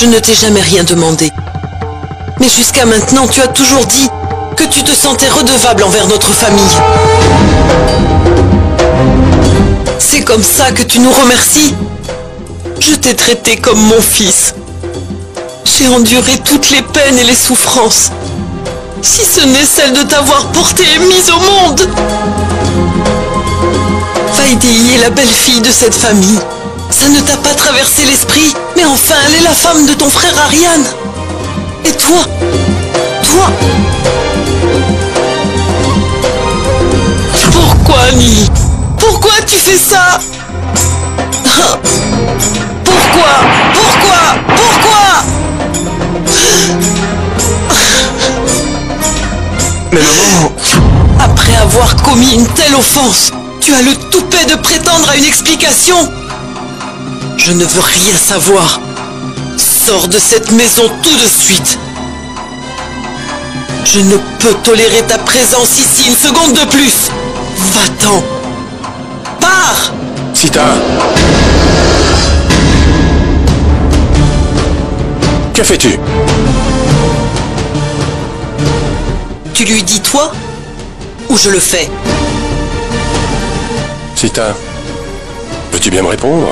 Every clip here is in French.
Je ne t'ai jamais rien demandé. Mais jusqu'à maintenant, tu as toujours dit que tu te sentais redevable envers notre famille. C'est comme ça que tu nous remercies? Je t'ai traité comme mon fils. J'ai enduré toutes les peines et les souffrances, si ce n'est celle de t'avoir portée et mise au monde. Vaidéhi est la belle-fille de cette famille. Ça ne t'a pas traversé l'esprit, mais enfin, elle est la femme de ton frère Aryan. Et toi, pourquoi, Annie? Pourquoi tu fais ça? Pourquoi? Mais maman... Après avoir commis une telle offense, tu as le toupet de prétendre à une explication? Je ne veux rien savoir. Sors de cette maison tout de suite. Je ne peux tolérer ta présence ici une seconde de plus. Va-t'en. Pars! Sita! Que fais-tu? Tu lui dis toi? Ou je le fais? Sita, veux-tu bien me répondre?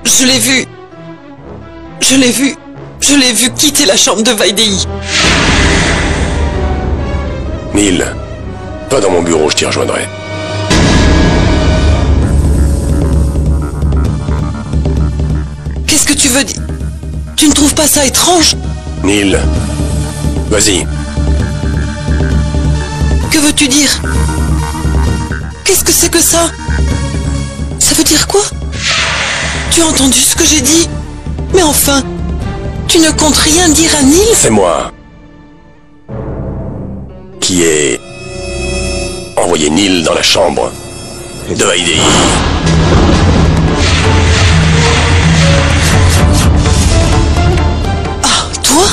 Je l'ai vu. Je l'ai vu quitter la chambre de Vaidéhi. Neil, va dans mon bureau, je t'y rejoindrai. Qu'est-ce que tu veux dire? Tu ne trouves pas ça étrange? Neil, vas-y. Que veux-tu dire? Qu'est-ce que c'est que ça? Ça veut dire quoi? Tu as entendu ce que j'ai dit? Mais enfin, tu ne comptes rien dire à Neil? C'est moi qui ai envoyé Neil dans la chambre de Vaidéhi. Ah, toi?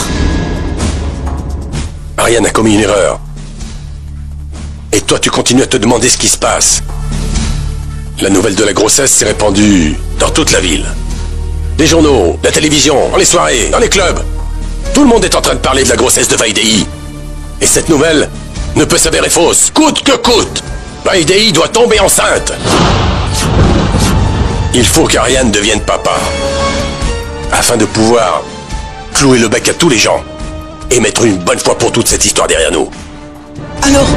Aryan a commis une erreur. Et toi, tu continues à te demander ce qui se passe. La nouvelle de la grossesse s'est répandue dans toute la ville. Les journaux, la télévision, dans les soirées, dans les clubs. Tout le monde est en train de parler de la grossesse de Vaidéhi. Et cette nouvelle ne peut s'avérer fausse, coûte que coûte. Vaidéhi doit tomber enceinte. Il faut qu'Aryan devienne papa, afin de pouvoir clouer le bec à tous les gens et mettre une bonne fois pour toute cette histoire derrière nous. Alors,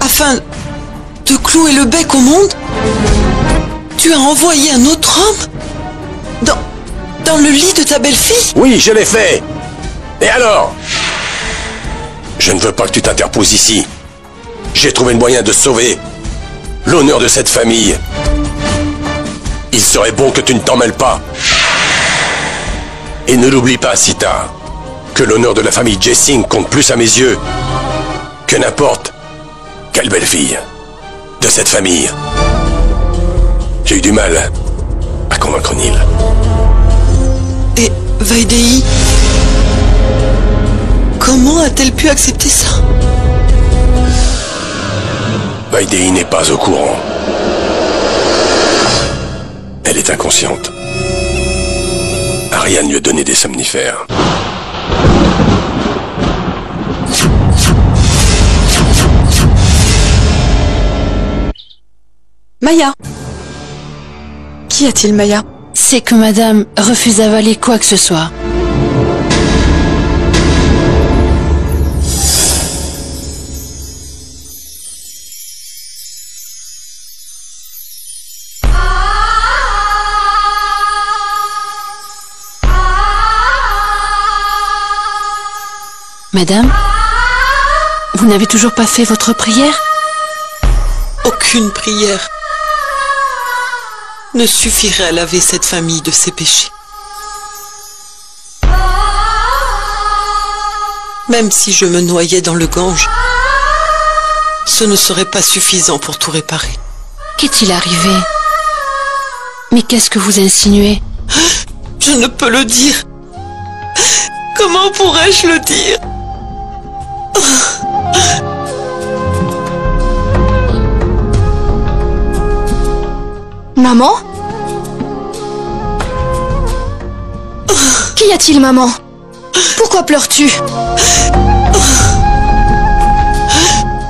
afin de clouer le bec au monde, tu as envoyé un autre homme dans le lit de ta belle-fille? Oui, je l'ai fait. Et alors? Je ne veux pas que tu t'interposes ici. J'ai trouvé le moyen de sauver l'honneur de cette famille. Il serait bon que tu ne t'en mêles pas. Et ne l'oublie pas, Sita, que l'honneur de la famille Jessing compte plus à mes yeux que n'importe quelle belle-fille de cette famille. J'ai eu du mal à convaincre Neil. Et Vaidéhi, comment a-t-elle pu accepter ça? Vaidéhi n'est pas au courant. Elle est inconsciente. Aryan lui a donné des somnifères. Maya. Qu'y a-t-il, Maya? C'est que madame refuse d'avaler quoi que ce soit. Madame, vous n'avez toujours pas fait votre prière? Aucune prière ne suffirait à laver cette famille de ses péchés. Même si je me noyais dans le Gange, ce ne serait pas suffisant pour tout réparer. Qu'est-il arrivé? Mais qu'est-ce que vous insinuez? Je ne peux le dire. Comment pourrais-je le dire? Maman? Qu'y a-t-il, maman? Pourquoi pleures-tu?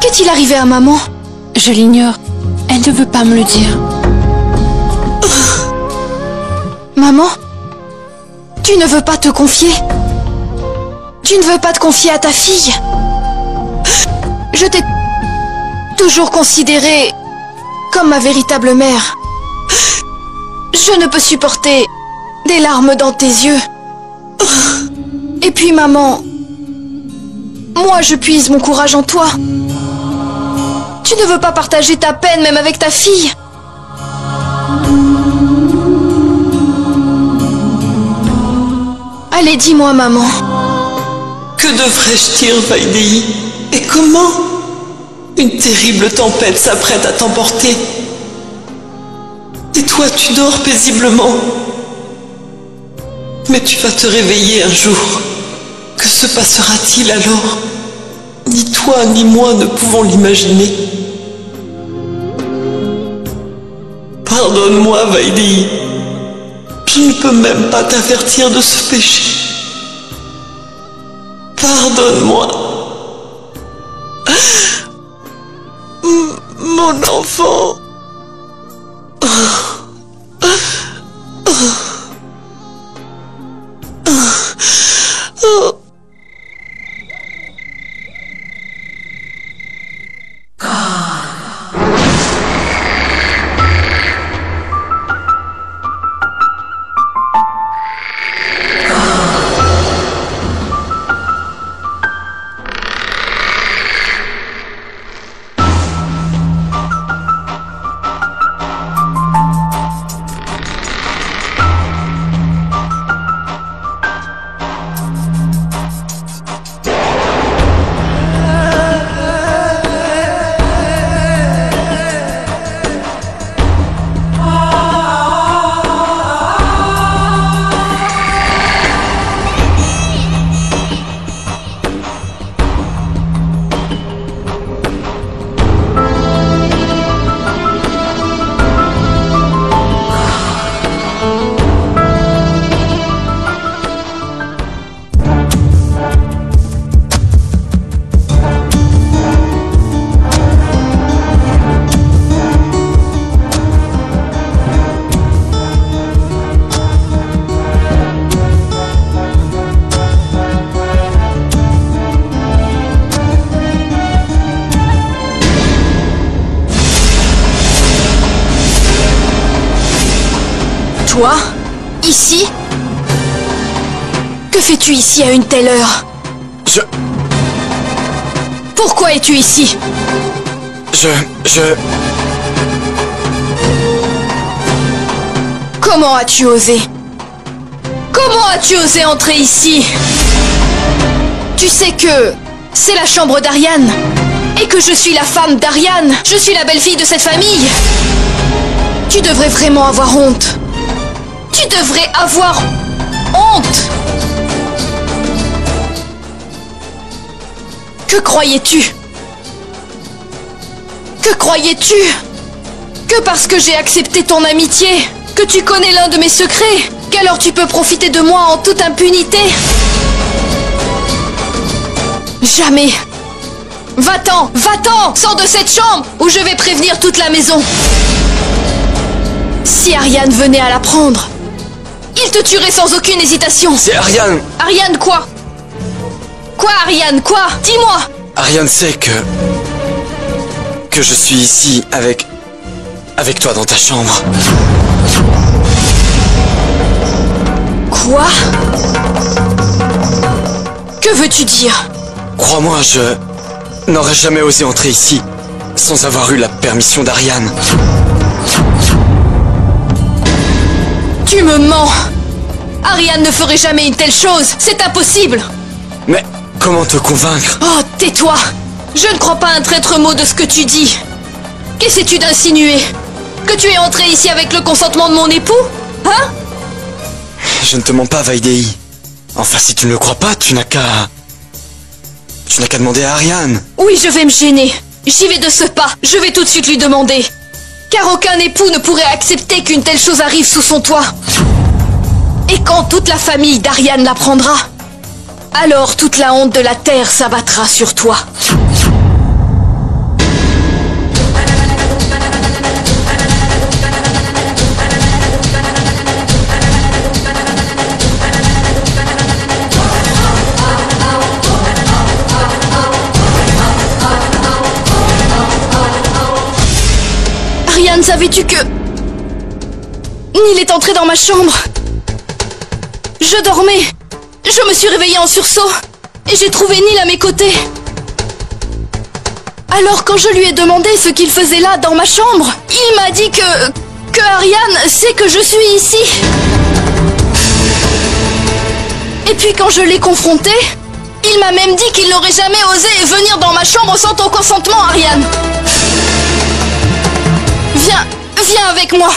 Qu'est-il arrivé à maman? Je l'ignore. Elle ne veut pas me le dire. Maman? Tu ne veux pas te confier? Tu ne veux pas te confier à ta fille? Je t'ai toujours considérée comme ma véritable mère. Je ne peux supporter des larmes dans tes yeux. Et puis maman, moi je puise mon courage en toi. Tu ne veux pas partager ta peine même avec ta fille? Allez, dis-moi maman. Que devrais-je dire, Vaidéhi? Et comment? Une terrible tempête s'apprête à t'emporter. Et toi, tu dors paisiblement. Mais tu vas te réveiller un jour. Que se passera-t-il alors? Ni toi ni moi ne pouvons l'imaginer. Pardonne-moi, Vaidéhi. Je ne peux même pas t'avertir de ce péché. Pardonne-moi. Mon enfant. Toi? Ici? Que fais-tu ici à une telle heure? Pourquoi es-tu ici? Comment as-tu osé? Comment as-tu osé entrer ici? Tu sais que c'est la chambre d'Ariane et que je suis la femme d'Ariane. Je suis la belle-fille de cette famille. Tu devrais vraiment avoir honte. Tu devrais avoir honte. Que croyais-tu? Que croyais-tu? Que parce que j'ai accepté ton amitié, que tu connais l'un de mes secrets, qu'alors tu peux profiter de moi en toute impunité? Jamais. Va-t'en, va-t'en, sors de cette chambre ou je vais prévenir toute la maison. Si Ariane venait à l'apprendre, il te tuerait sans aucune hésitation. C'est Ariane. Ariane quoi? Quoi Ariane, quoi? Dis-moi. Ariane sait que je suis ici avec toi dans ta chambre. Quoi? Que veux-tu dire? Crois-moi, je n'aurais jamais osé entrer ici sans avoir eu la permission d'Ariane. Tu me mens! Ariane ne ferait jamais une telle chose! C'est impossible! Mais comment te convaincre? Oh, tais-toi! Je ne crois pas un traître mot de ce que tu dis! Qu'essaies-tu d'insinuer? Que tu es entré ici avec le consentement de mon époux? Hein? Je ne te mens pas, Vaidéhi. Enfin, si tu ne le crois pas, tu n'as qu'à demander à Ariane. Oui, je vais me gêner. J'y vais de ce pas. Je vais tout de suite lui demander. Car aucun époux ne pourrait accepter qu'une telle chose arrive sous son toit. Et quand toute la famille d'Ariane l'apprendra, alors toute la honte de la Terre s'abattra sur toi. Ariane, savais-tu que... Neil est entré dans ma chambre. Je dormais. Je me suis réveillée en sursaut. Et j'ai trouvé Neil à mes côtés. Alors quand je lui ai demandé ce qu'il faisait là dans ma chambre, il m'a dit que Ariane sait que je suis ici. Et puis quand je l'ai confronté, il m'a même dit qu'il n'aurait jamais osé venir dans ma chambre sans ton consentement, Ariane. Viens avec moi.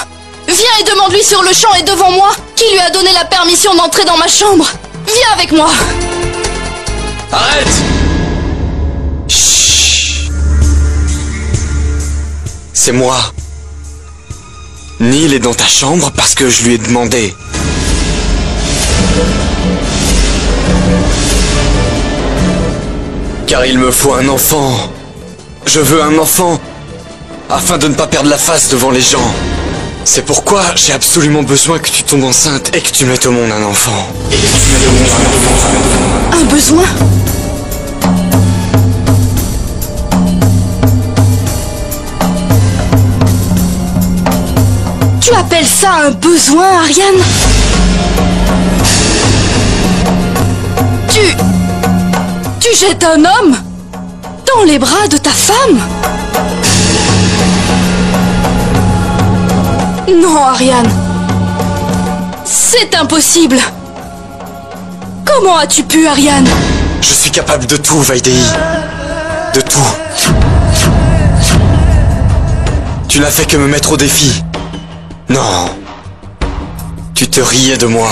Viens et demande-lui sur le champ et devant moi qui lui a donné la permission d'entrer dans ma chambre. Viens avec moi. Arrête! Chut. C'est moi. Neil est dans ta chambre parce que je lui ai demandé. Car il me faut un enfant. Je veux un enfant. Afin de ne pas perdre la face devant les gens. C'est pourquoi j'ai absolument besoin que tu tombes enceinte et que tu mettes au monde un enfant. Un besoin? Tu appelles ça un besoin, Ariane? Tu jettes un homme dans les bras de ta femme? Non, Ariane. C'est impossible. Comment as-tu pu, Ariane? Je suis capable de tout, Vaidéi. De tout. Tu n'as fait que me mettre au défi. Non. Tu te riais de moi.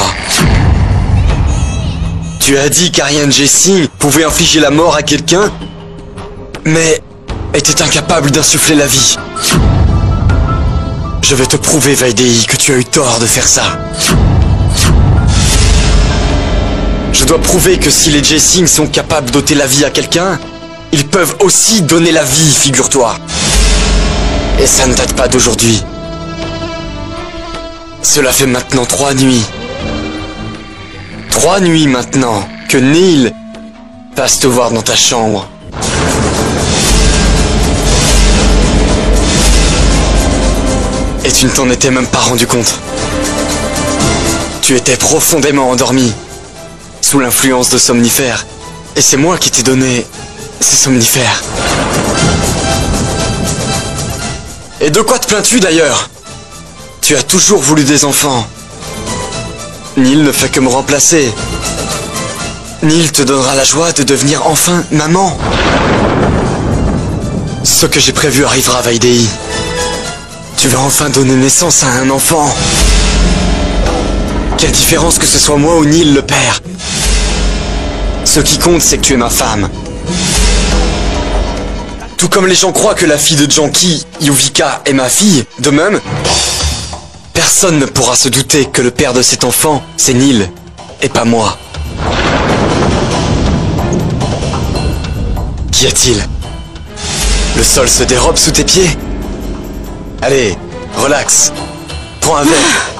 Tu as dit qu'Ariane Jessing pouvait infliger la mort à quelqu'un, mais était incapable d'insuffler la vie. Je vais te prouver, Vaidéi, que tu as eu tort de faire ça. Je dois prouver que si les Jessing sont capables d'ôter la vie à quelqu'un, ils peuvent aussi donner la vie, figure-toi. Et ça ne date pas d'aujourd'hui. Cela fait maintenant 3 nuits. 3 nuits maintenant que Neil passe te voir dans ta chambre. Et tu ne t'en étais même pas rendu compte. Tu étais profondément endormi, sous l'influence de somnifères. Et c'est moi qui t'ai donné ces somnifères. Et de quoi te plains-tu d'ailleurs? Tu as toujours voulu des enfants. Neil ne fait que me remplacer. Neil te donnera la joie de devenir enfin maman. Ce que j'ai prévu arrivera, Vaidéi. Tu vas enfin donner naissance à un enfant. Quelle différence que ce soit moi ou Neil le père. Ce qui compte, c'est que tu es ma femme. Tout comme les gens croient que la fille de Janki, Yuvika, est ma fille, de même, personne ne pourra se douter que le père de cet enfant, c'est Neil, et pas moi. Qu'y a-t-il? Le sol se dérobe sous tes pieds? Allez, relax. Prends un verre.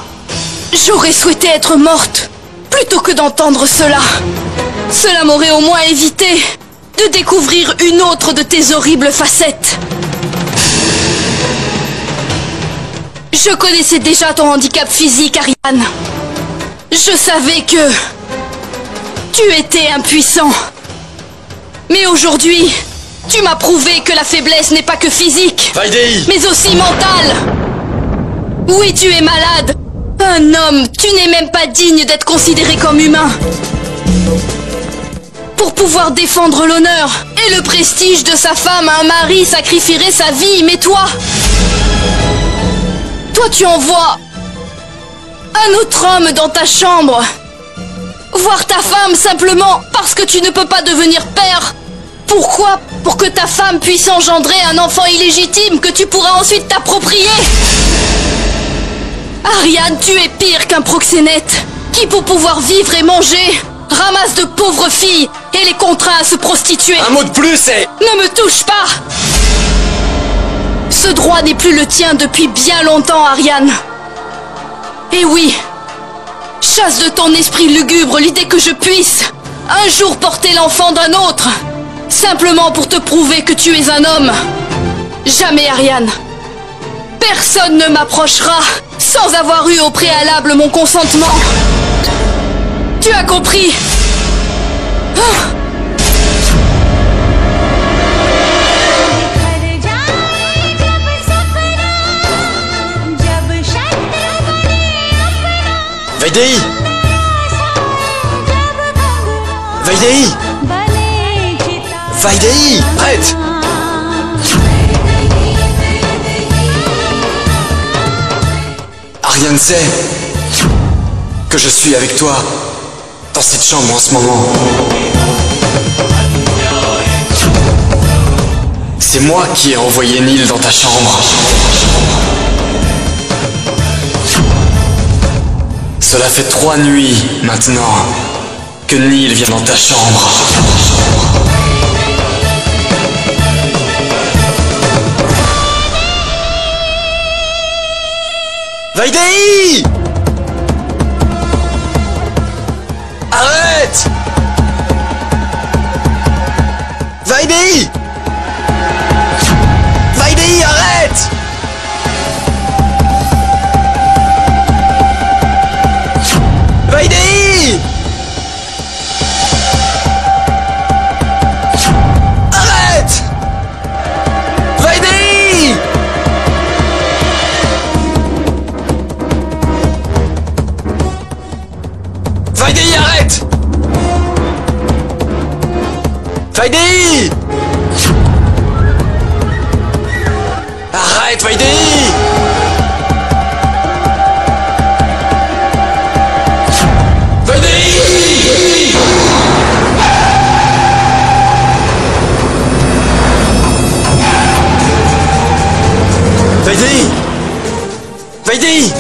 J'aurais souhaité être morte, plutôt que d'entendre cela. Cela m'aurait au moins évité de découvrir une autre de tes horribles facettes. Je connaissais déjà ton handicap physique, Ariane. Je savais que tu étais impuissant. Mais aujourd'hui, tu m'as prouvé que la faiblesse n'est pas que physique, Vaidéi, mais aussi mentale. Oui, tu es malade. Un homme, tu n'es même pas digne d'être considéré comme humain. Pour pouvoir défendre l'honneur et le prestige de sa femme, un mari sacrifierait sa vie, mais toi... Toi, tu envoies un autre homme dans ta chambre. Voir ta femme simplement parce que tu ne peux pas devenir père. Pourquoi? Pour que ta femme puisse engendrer un enfant illégitime que tu pourras ensuite t'approprier. Ariane, tu es pire qu'un proxénète. qui pour pouvoir vivre et manger, ramasse de pauvres filles et les contraint à se prostituer. Un mot de plus et... Ne me touche pas! Ce droit n'est plus le tien depuis bien longtemps, Ariane. Et oui, chasse de ton esprit lugubre l'idée que je puisse un jour porter l'enfant d'un autre, simplement pour te prouver que tu es un homme. Jamais, Ariane. Personne ne m'approchera sans avoir eu au préalable mon consentement. Tu as compris? Vaidehi! Vaidehi! Vaidehi! Prête! Ariane sait que je suis avec toi dans cette chambre en ce moment. C'est moi qui ai envoyé Neil dans ta chambre. Cela fait 3 nuits maintenant que Neil vient dans ta chambre. Vaidehi! Arrête! Vaidehi! Vaidehi, arrête! Vaidehi! Arrête! Vaidehi! Vaidehi, arrête! Vaidehi! Arrête, Vaidehi! Vaidehi! Vaidehi! Vaidehi!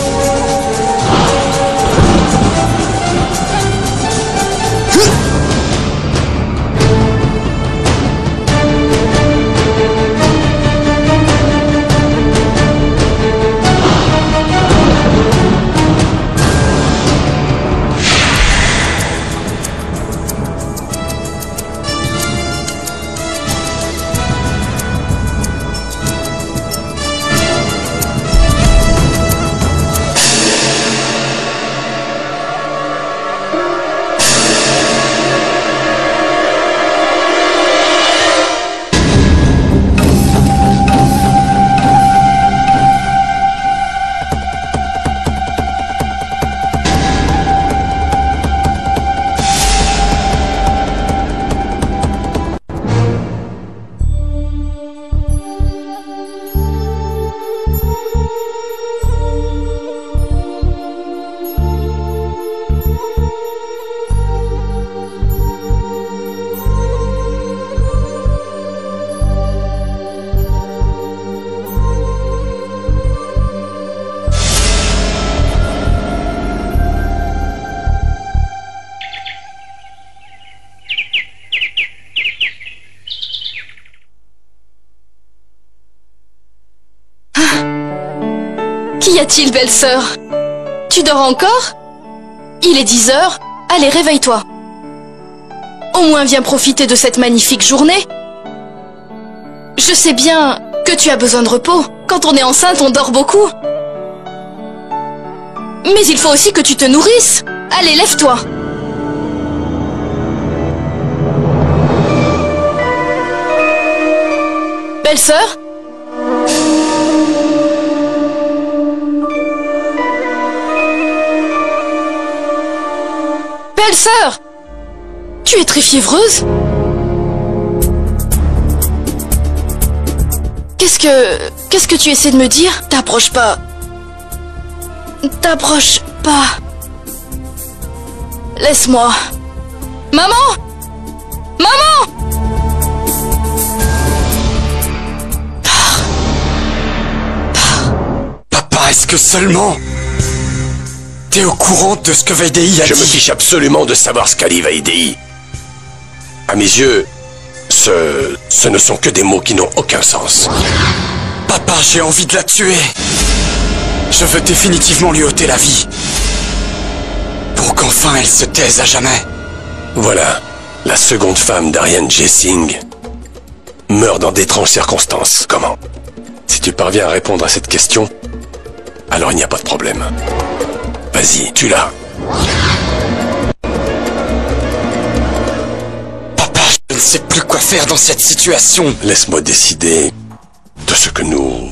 Qu'y a-t-il, belle sœur? Tu dors encore? Il est 10 heures. Allez, réveille-toi. Au moins viens profiter de cette magnifique journée. Je sais bien que tu as besoin de repos. Quand on est enceinte, on dort beaucoup. Mais il faut aussi que tu te nourrisses. Allez, lève-toi. Belle sœur? Belle sœur! Tu es très fiévreuse? Qu'est-ce que tu essaies de me dire? T'approches pas. T'approches pas. Laisse-moi. Maman! Maman! Papa, est-ce que seulement T'es au courant de ce que Vaidei a dit? Je me fiche absolument de savoir ce qu'a dit Vaidei. À mes yeux, ce ne sont que des mots qui n'ont aucun sens. Papa, j'ai envie de la tuer. Je veux définitivement lui ôter la vie. Pour qu'enfin elle se taise à jamais. Voilà, la seconde femme d'Ariane Jessing meurt dans d'étranges circonstances. Comment? Si tu parviens à répondre à cette question, alors il n'y a pas de problème. Vas-y, tue-la. Papa, je ne sais plus quoi faire dans cette situation. Laisse-moi décider de ce que nous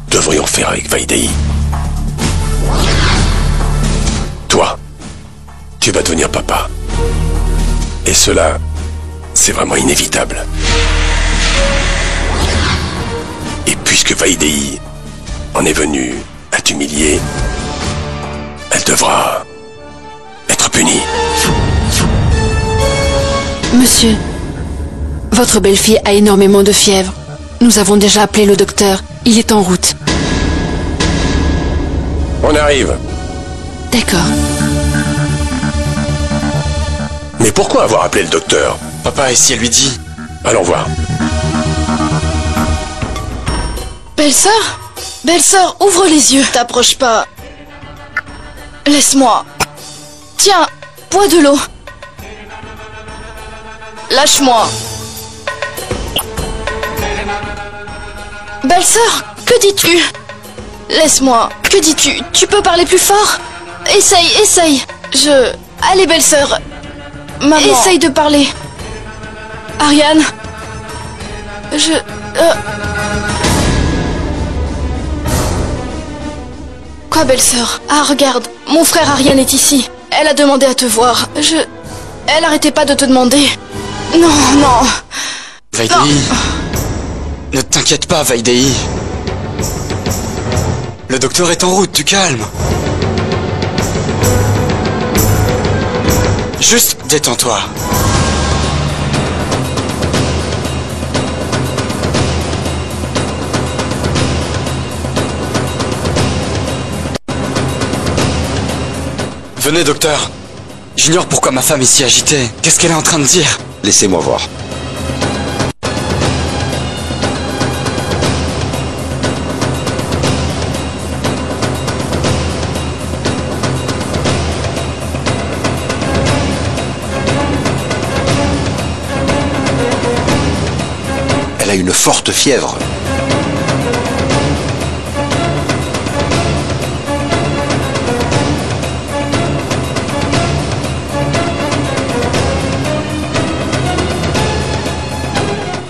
devrions faire avec Vaidei. Toi, tu vas devenir papa. Et cela, c'est vraiment inévitable. Et puisque Vaidei en est venue à t'humilier, elle devra être punie. Monsieur, votre belle-fille a énormément de fièvre. Nous avons déjà appelé le docteur. Il est en route. On arrive. D'accord. Mais pourquoi avoir appelé le docteur? Papa, et si elle lui dit? Allons voir. Belle-sœur? Belle-sœur, ouvre les yeux. T'approche pas. Laisse-moi. Tiens, bois de l'eau. Lâche-moi. Belle-sœur, que dis-tu? Laisse-moi. Que dis-tu? Tu peux parler plus fort? Essaye. Allez, belle-sœur. Maman. Essaye de parler. Ariane. Quoi, belle-sœur? Ah, regarde, mon frère Ariane est ici. Elle a demandé à te voir. Elle arrêtait pas de te demander. Non. Vaidei. Ne t'inquiète pas, Vaidei. Le docteur est en route, du calme. Juste détends-toi. Venez, docteur. J'ignore pourquoi ma femme est si agitée. Qu'est-ce qu'elle est en train de dire? Laissez-moi voir. Elle a une forte fièvre.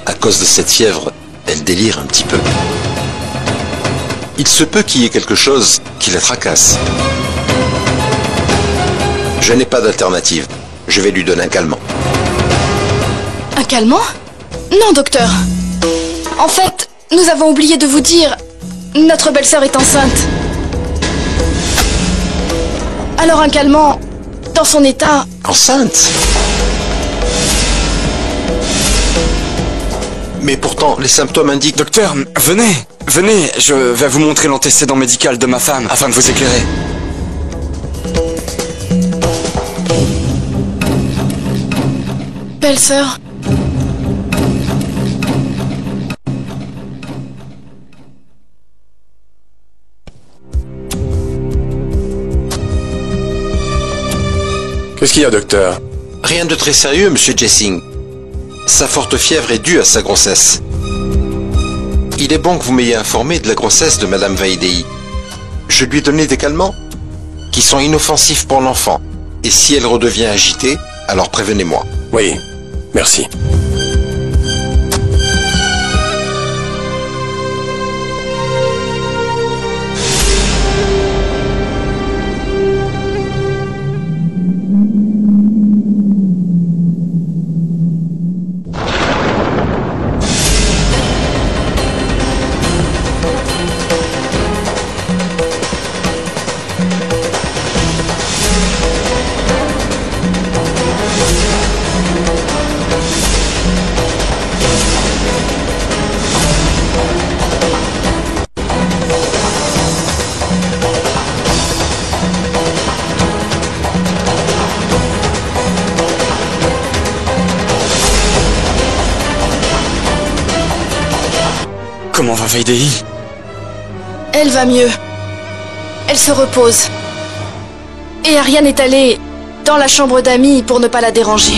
À cause de cette fièvre, elle délire un petit peu. Il se peut qu'il y ait quelque chose qui la tracasse. Je n'ai pas d'alternative. Je vais lui donner un calmant. Un calmant? Non, docteur. En fait, nous avons oublié de vous dire, notre belle-sœur est enceinte. Alors un calmant, dans son état... Enceinte? Mais pourtant, les symptômes indiquent... Docteur, venez, je vais vous montrer l'antécédent médical de ma femme afin de vous éclairer. Belle-sœur. Qu'est-ce qu'il y a, docteur? Rien de très sérieux, monsieur Jessing. Sa forte fièvre est due à sa grossesse. Il est bon que vous m'ayez informé de la grossesse de madame Vaidei. Je lui ai donné des calmants qui sont inoffensifs pour l'enfant. Et si elle redevient agitée, alors prévenez-moi. Oui, merci. Comment va Vaidei? Elle va mieux. Elle se repose. Et Ariane est allée dans la chambre d'amis pour ne pas la déranger.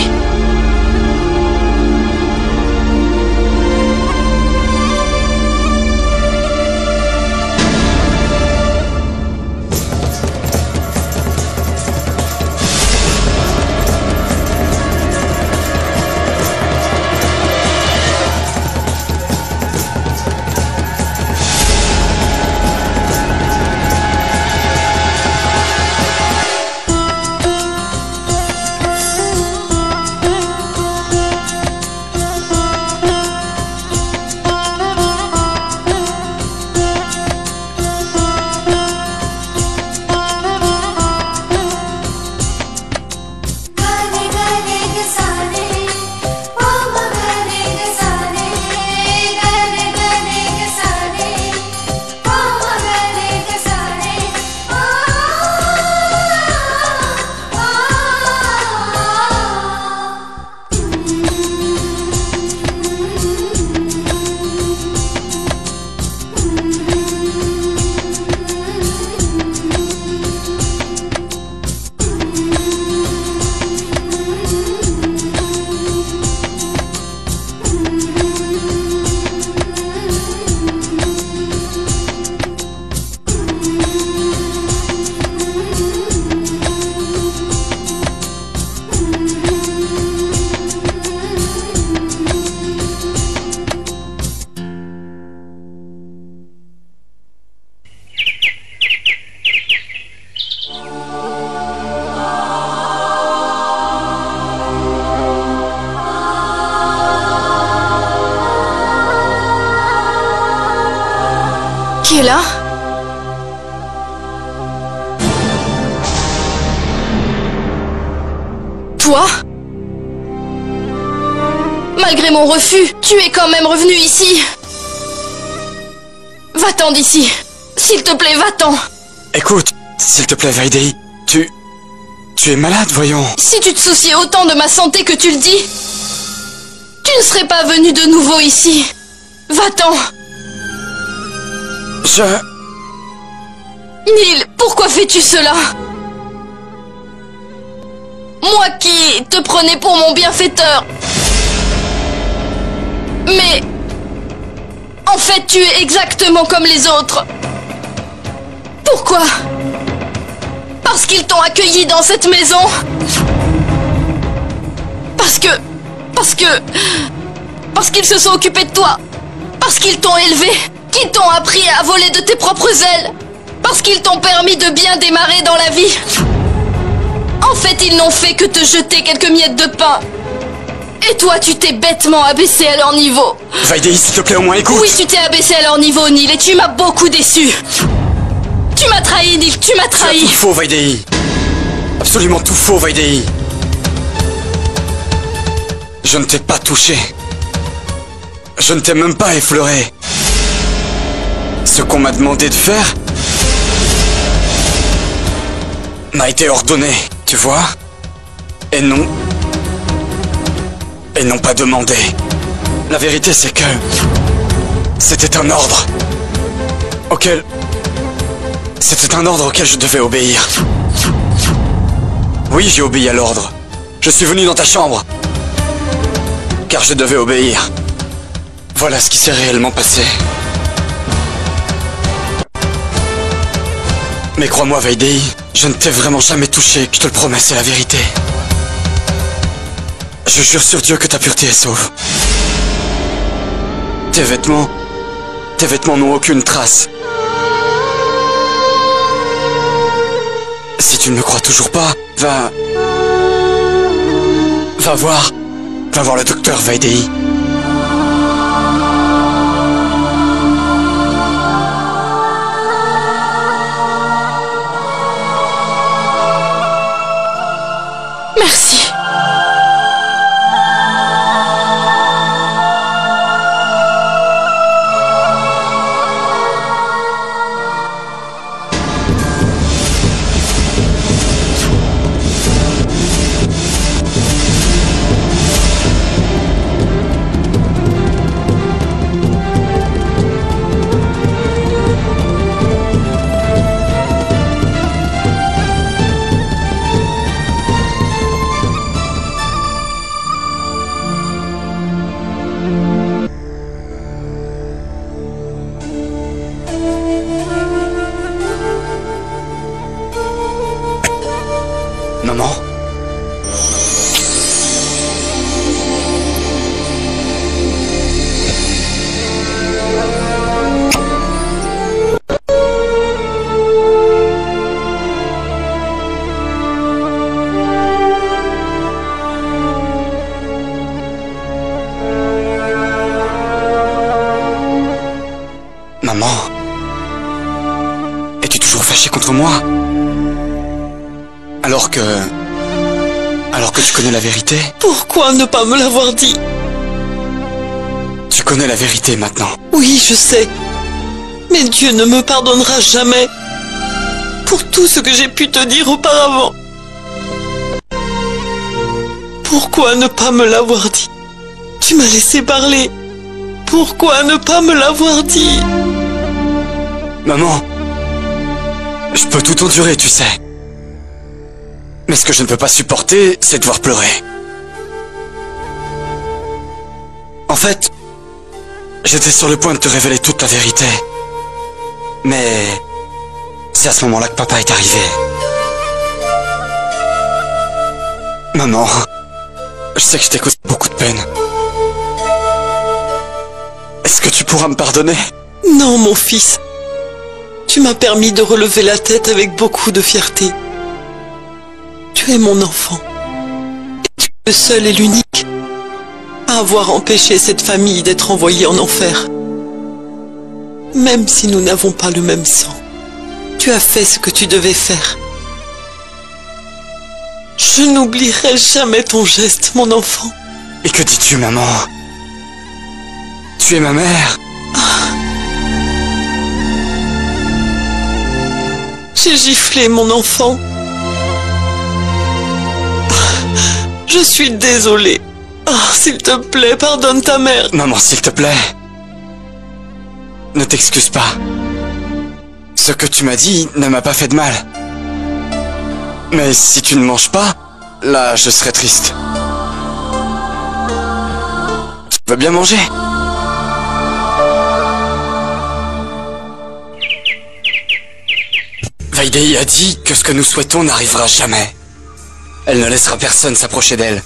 Qui est là? Toi? Malgré mon refus, tu es quand même revenu ici. Va-t'en d'ici. S'il te plaît, va-t'en. Écoute, s'il te plaît, Vaidei, tu es malade, voyons. Si tu te souciais autant de ma santé que tu le dis, tu ne serais pas venu de nouveau ici. Va-t'en. Neil, pourquoi fais-tu cela? Moi qui te prenais pour mon bienfaiteur. Mais... en fait, tu es exactement comme les autres. Pourquoi? Parce qu'ils t'ont accueilli dans cette maison? Parce qu'ils se sont occupés de toi? Parce qu'ils t'ont élevé? Qu'ils t'ont appris à voler de tes propres ailes? Parce qu'ils t'ont permis de bien démarrer dans la vie? En fait, ils n'ont fait que te jeter quelques miettes de pain. Et toi, tu t'es bêtement abaissé à leur niveau. Vaidei, s'il te plaît, au moins écoute. Oui, tu t'es abaissé à leur niveau, Neil, et tu m'as beaucoup déçu. Tu m'as trahi, Neil, tu m'as trahi. C'est tout faux, Vaidei. Absolument tout faux, Vaidei. Je ne t'ai pas touché. Je ne t'ai même pas effleuré. Ce qu'on m'a demandé de faire m'a été ordonné, tu vois? Et non pas demandé. La vérité, c'est que c'était un ordre auquel je devais obéir. Oui, j'ai obéi à l'ordre. Je suis venu dans ta chambre car je devais obéir. Voilà ce qui s'est réellement passé. Mais crois-moi, Vaidei, je ne t'ai vraiment jamais touché, je te le promets, c'est la vérité. Je jure sur Dieu que ta pureté est sauve. Tes vêtements n'ont aucune trace. Si tu ne me crois toujours pas, va voir le docteur Vaidei. Merci. Maman, es-tu toujours fâchée contre moi? Alors que tu connais la vérité? Pourquoi ne pas me l'avoir dit? Tu connais la vérité maintenant. Oui, je sais. Mais Dieu ne me pardonnera jamais pour tout ce que j'ai pu te dire auparavant. Pourquoi ne pas me l'avoir dit? Tu m'as laissé parler. Pourquoi ne pas me l'avoir dit? Maman, je peux tout endurer, tu sais. Mais ce que je ne peux pas supporter, c'est de voir pleurer. En fait, j'étais sur le point de te révéler toute la vérité. Mais c'est à ce moment-là que papa est arrivé. Maman, je sais que je t'ai causé beaucoup de peine. Est-ce que tu pourras me pardonner? Non, mon fils. Tu m'as permis de relever la tête avec beaucoup de fierté. Tu es mon enfant. Et tu es le seul et l'unique à avoir empêché cette famille d'être envoyée en enfer. Même si nous n'avons pas le même sang, tu as fait ce que tu devais faire. Je n'oublierai jamais ton geste, mon enfant. Et que dis-tu, maman? Tu es ma mère. J'ai giflé mon enfant. Je suis désolée. S'il te plaît, pardonne ta mère. Maman, s'il te plaît. Ne t'excuse pas. Ce que tu m'as dit ne m'a pas fait de mal. Mais si tu ne manges pas, là, je serai triste. Tu veux bien manger? Vaidéi a dit que ce que nous souhaitons n'arrivera jamais. Elle ne laissera personne s'approcher d'elle.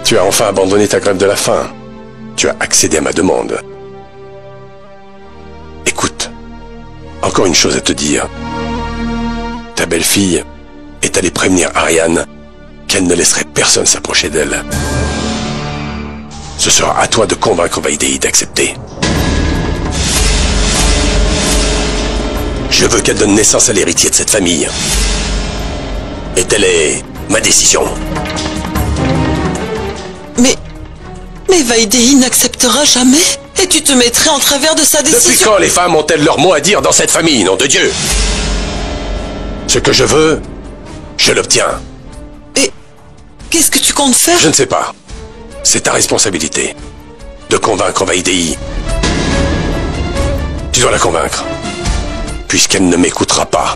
Tu as enfin abandonné ta grève de la faim. Tu as accédé à ma demande. Écoute, encore une chose à te dire. Ta belle-fille est allée prévenir Ariane qu'elle ne laisserait personne s'approcher d'elle. Ce sera à toi de convaincre Vaidéi d'accepter. Je veux qu'elle donne naissance à l'héritier de cette famille. Et telle est ma décision. Mais Vaidéi n'acceptera jamais. Et tu te mettrais en travers de sa décision. Depuis quand les femmes ont-elles leur mot à dire dans cette famille, nom de Dieu? Ce que je veux, je l'obtiens. Et qu'est-ce que tu comptes faire? Je ne sais pas. C'est ta responsabilité de convaincre Vaidéi. Tu dois la convaincre. Puisqu'elle ne m'écoutera pas,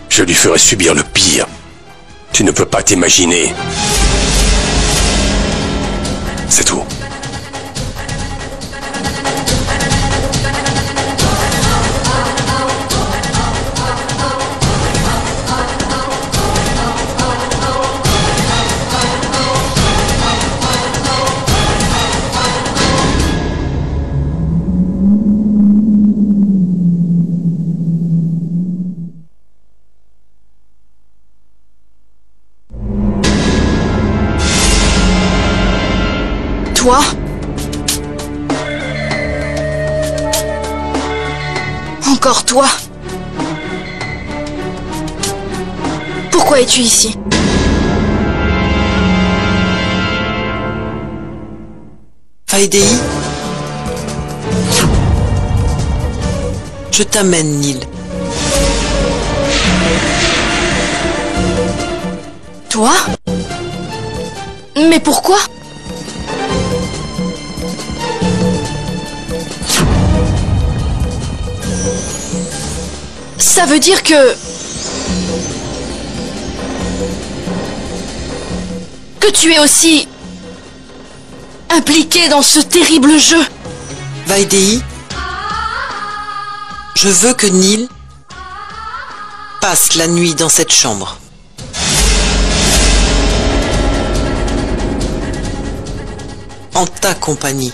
je lui ferai subir le pire. Tu ne peux pas t'imaginer. C'est tout. Toi? Encore toi? Pourquoi es-tu ici? Vaidéi, je t'amène, Nil. Toi? Mais pourquoi? Ça veut dire que tu es aussi impliqué dans ce terrible jeu. Vaidéi, Je veux que Neil passe la nuit dans cette chambre. En ta compagnie.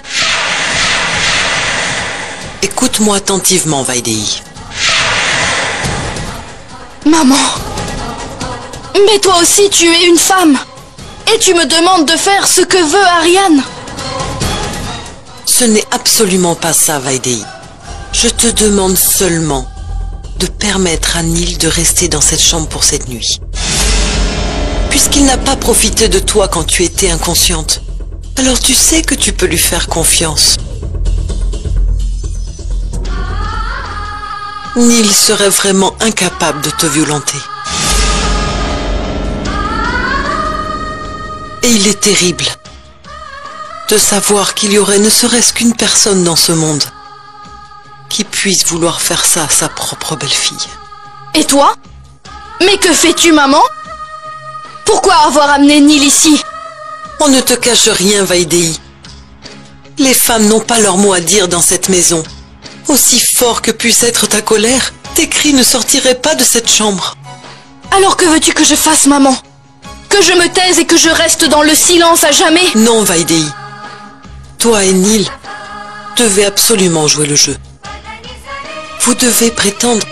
Écoute-moi attentivement, Vaidéhi. Maman. Mais toi aussi, tu es une femme. Et tu me demandes de faire ce que veut Ariane. Ce n'est absolument pas ça, Vaidéhi. Je te demande seulement de permettre à Neil de rester dans cette chambre pour cette nuit. Puisqu'il n'a pas profité de toi quand tu étais inconsciente, alors tu sais que tu peux lui faire confiance. Neil serait vraiment incapable de te violenter. Et il est terrible de savoir qu'il y aurait ne serait-ce qu'une personne dans ce monde qui puisse vouloir faire ça à sa propre belle-fille. Et toi? Mais que fais-tu, maman? Pourquoi avoir amené Neil ici? On ne te cache rien, Vaidéhi. Les femmes n'ont pas leur mot à dire dans cette maison. Aussi fort que puisse être ta colère, tes cris ne sortiraient pas de cette chambre. Alors que veux-tu que je fasse, maman? Que je me taise et que je reste dans le silence à jamais? Non, Vaidéhi. Toi et Neil devez absolument jouer le jeu. Vous devez prétendre.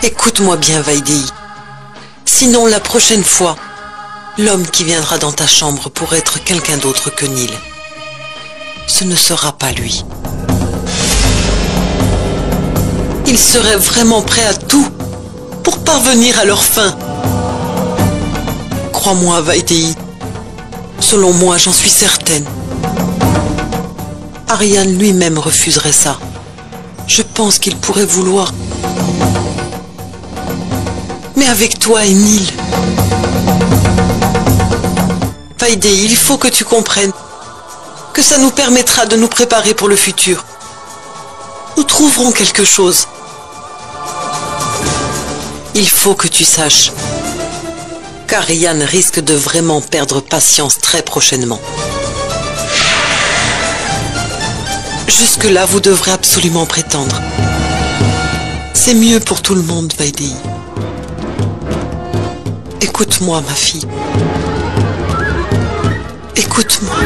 Écoute-moi bien, Vaidéhi. Sinon, la prochaine fois, l'homme qui viendra dans ta chambre pour être quelqu'un d'autre que Neil, ce ne sera pas lui. Ils seraient vraiment prêts à tout pour parvenir à leur fin. Crois-moi, Vaidéhi. Selon moi, j'en suis certaine. Ariane lui-même refuserait ça. Je pense qu'il pourrait vouloir. Mais avec toi et Neil. Vaidéhi, il faut que tu comprennes que ça nous permettra de nous préparer pour le futur. Nous trouverons quelque chose. Il faut que tu saches qu'Ariane risque de vraiment perdre patience très prochainement. Jusque-là, vous devrez absolument prétendre. C'est mieux pour tout le monde, Vaidéhi. Écoute-moi, ma fille. Écoute-moi.